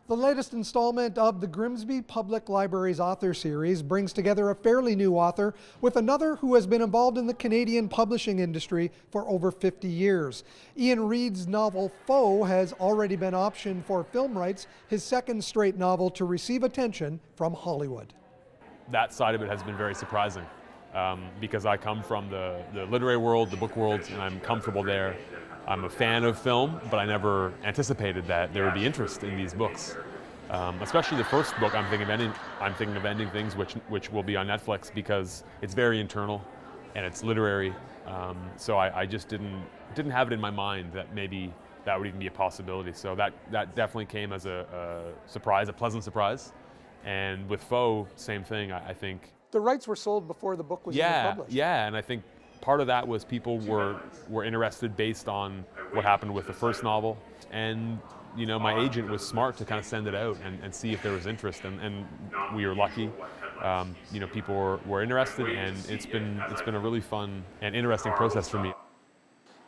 The latest installment of the Grimsby Public Library's Author Series brings together a fairly new author with another who has been involved in the Canadian publishing industry for over 50 years. Iain Reid's novel Foe has already been optioned for film rights, his second straight novel to receive attention from Hollywood. That side of it has been very surprising because I come from the literary world, the book world, and I'm comfortable there. I'm a fan of film, but I never anticipated that there would be interest in these books. Especially the first book, I'm thinking of ending things, which will be on Netflix because it's very internal and it's literary. So I just didn't have it in my mind that maybe that would even be a possibility. So that definitely came as a surprise, a pleasant surprise. And with Foe, same thing. I think the rights were sold before the book was even published. Yeah, and I think part of that was people were interested based on what happened with the first novel, and my agent was smart to kind of send it out and see if there was interest, and we were lucky. People were interested, and it's been a really fun and interesting process for me.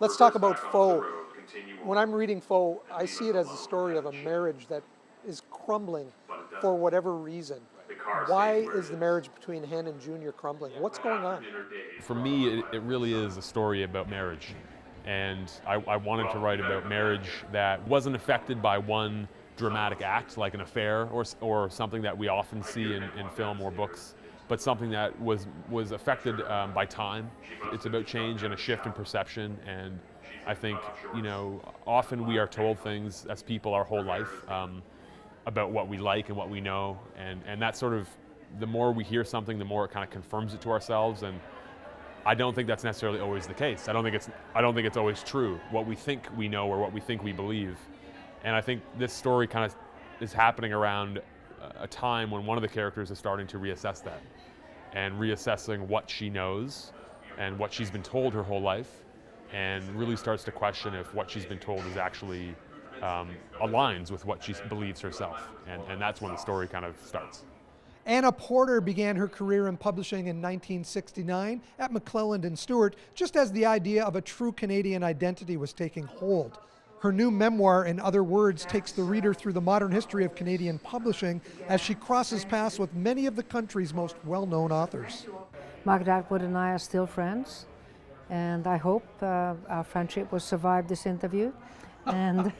Let's talk about Foe. When I'm reading Foe, I see it as a story of a marriage that is crumbling for whatever reason. Why is the marriage between Hen and Junior crumbling? What's going on? For me, it really is a story about marriage. And I wanted to write about marriage that wasn't affected by one dramatic act, like an affair or something that we often see in film or books, but something that was affected by time. It's about change and a shift in perception. And I think, often we are told things as people our whole life, about what we like and what we know, and that sort of, the more we hear something, the more it kind of confirms it to ourselves, and I don't think that's necessarily always the case. I don't think it's always true, what we think we know or what we think we believe. And I think this story kind of is happening around a time when one of the characters is starting to reassess that, and reassessing what she knows and what she's been told her whole life, and really starts to question if what she's been told is actually aligns with what she believes herself, and that's when the story kind of starts. Anna Porter began her career in publishing in 1969 at McClelland and Stewart, just as the idea of a true Canadian identity was taking hold. Her new memoir, In Other Words, takes the reader through the modern history of Canadian publishing as she crosses paths with many of the country's most well-known authors. Margaret Atwood and I are still friends, and I hope our friendship will survive this interview. And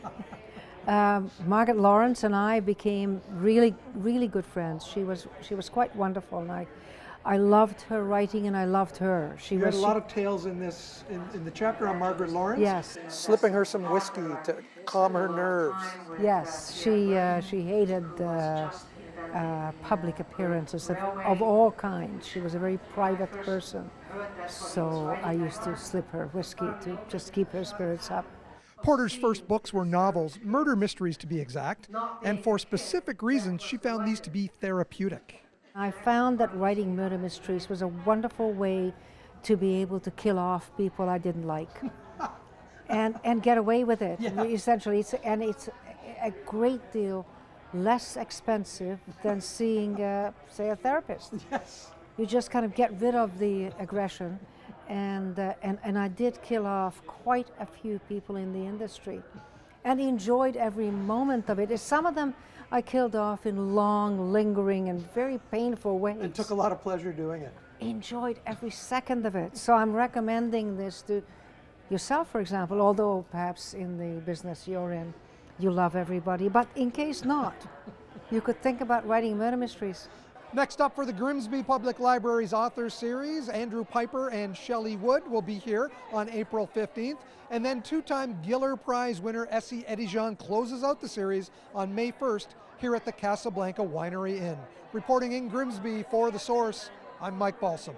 Margaret Lawrence and I became really, really good friends. She was quite wonderful, and I loved her writing, and I loved her. You had a lot of tales in the chapter on Margaret Lawrence. Yes, slipping her some whiskey to calm her nerves. Yes, she hated public appearances of all kinds. She was a very private person, so I used to slip her whiskey to just keep her spirits up. Porter's first books were novels, murder mysteries to be exact, and for specific reasons she found these to be therapeutic. I found that writing murder mysteries was a wonderful way to be able to kill off people I didn't like and get away with it. Yeah. Essentially, it's a great deal less expensive than seeing, say, a therapist. Yes. You just kind of get rid of the aggression. And I did kill off quite a few people in the industry and enjoyed every moment of it. Some of them I killed off in long, lingering and very painful ways. And took a lot of pleasure doing it. Enjoyed every second of it. So I'm recommending this to yourself, for example, although perhaps in the business you're in, you love everybody. But in case not, you could think about writing murder mysteries. Next up for the Grimsby Public Library's Author Series, Andrew Piper and Shelley Wood will be here on April 15th. And then two-time Giller Prize winner Essie Edijan closes out the series on May 1st here at the Casablanca Winery Inn. Reporting in Grimsby for The Source, I'm Mike Balsom.